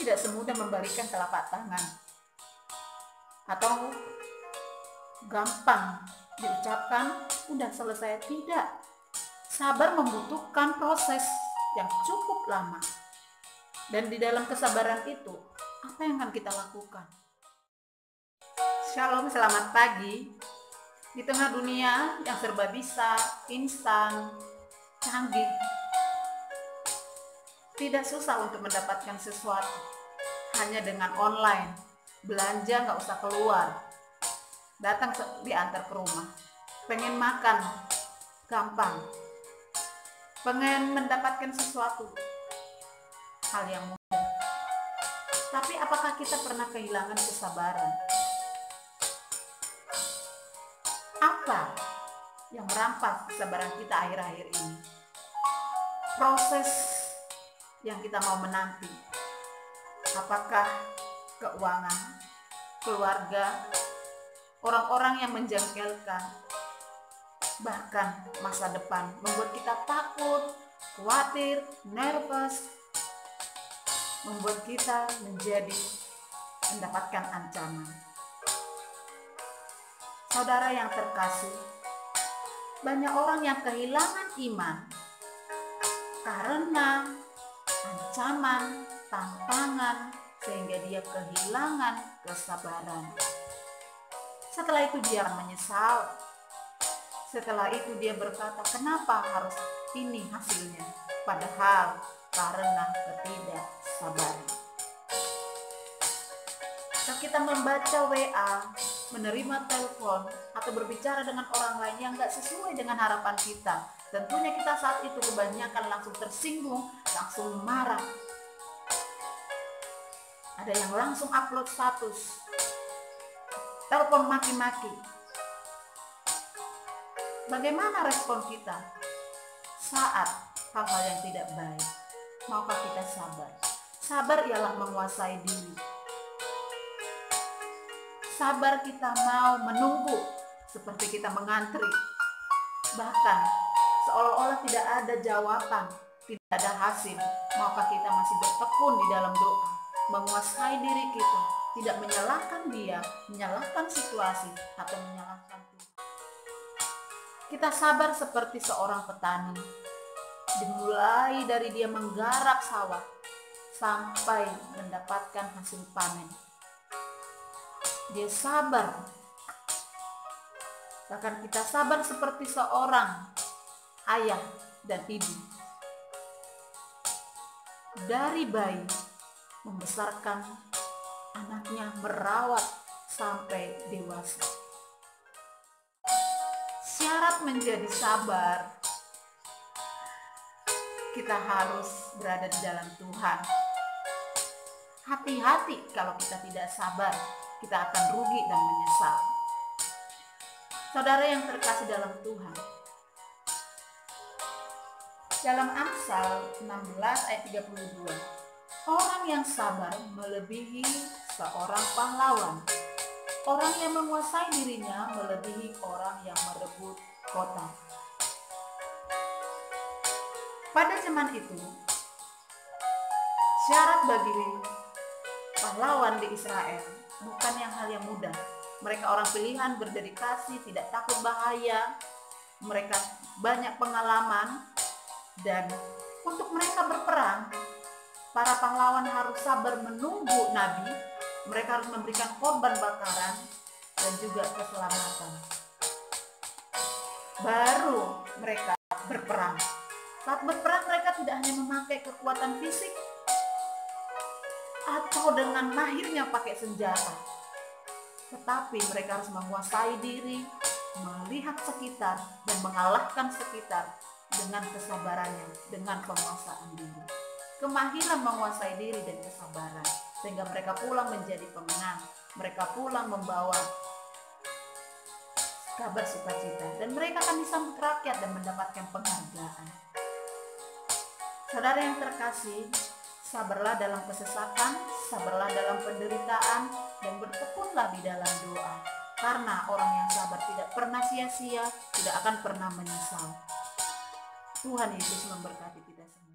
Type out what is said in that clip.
tidak semudah membalikan telapak tangan atau gampang diucapkan udah selesai. Tidak. Sabar membutuhkan proses yang cukup lama. Dan di dalam kesabaran itu, apa yang akan kita lakukan? Shalom, selamat pagi. Di tengah dunia yang serba bisa, instan, canggih, tidak susah untuk mendapatkan sesuatu. Hanya dengan online, belanja nggak usah keluar, datang diantar ke rumah. Pengen makan, gampang. Pengen mendapatkan sesuatu, hal yang mudah. Tapi apakah kita pernah kehilangan kesabaran? Apa yang merampas kesabaran kita akhir-akhir ini? Proses yang kita mau menanti. Apakah keuangan, keluarga, orang-orang yang menjengkelkan, bahkan masa depan membuat kita takut, khawatir, nervous, membuat kita mendapatkan ancaman. Saudara yang terkasih, banyak orang yang kehilangan iman karena ancaman, tantangan, sehingga dia kehilangan kesabaran. Setelah itu dia menyesal. Setelah itu dia berkata, kenapa harus ini hasilnya? Padahal karena ketidaksabaran. Saat kita membaca WA, menerima telepon, atau berbicara dengan orang lain yang gak sesuai dengan harapan kita, tentunya kita saat itu kebanyakan langsung tersinggung, langsung marah. Ada yang langsung upload status, telepon maki-maki. Bagaimana respon kita saat hal-hal yang tidak baik? Maukah kita sabar? Sabar ialah menguasai diri. Sabar kita mau menunggu seperti kita mengantri. Bahkan seolah-olah tidak ada jawaban, tidak ada hasil. Maukah kita masih bertekun di dalam doa, menguasai diri kita, tidak menyalahkan dia, menyalahkan situasi, atau menyalahkan Tuhan. Kita sabar seperti seorang petani, dimulai dari dia menggarap sawah sampai mendapatkan hasil panen. Dia sabar. Bahkan kita sabar seperti seorang ayah dan ibu. Dari bayi membesarkan anaknya, merawat sampai dewasa. Syarat menjadi sabar, kita harus berada di dalam Tuhan. Hati-hati kalau kita tidak sabar, kita akan rugi dan menyesal. Saudara yang terkasih dalam Tuhan, dalam Amsal 16 ayat 32, orang yang sabar melebihi seorang pahlawan. Orang yang menguasai dirinya melebihi orang yang merebut kota. Pada zaman itu, syarat bagi pahlawan di Israel bukan hal yang mudah. Mereka orang pilihan, berdedikasi, tidak takut bahaya. Mereka banyak pengalaman, dan untuk mereka berperang, para pahlawan harus sabar menunggu nabi. Mereka harus memberikan korban bakaran dan juga keselamatan. Baru mereka berperang. Saat berperang mereka tidak hanya memakai kekuatan fisik atau dengan mahirnya pakai senjata, tetapi mereka harus menguasai diri, melihat sekitar, dan mengalahkan sekitar dengan kesabarannya, dengan penguasaan diri. Kemahiran menguasai diri dan kesabaran, sehingga mereka pulang menjadi pemenang. Mereka pulang membawa kabar sukacita, dan mereka akan disambut rakyat dan mendapatkan penghargaan. Saudara yang terkasih, sabarlah dalam kesesakan, sabarlah dalam penderitaan, dan bertekunlah di dalam doa. Karena orang yang sabar tidak pernah sia-sia, tidak akan pernah menyesal. Tuhan Yesus memberkati kita semua.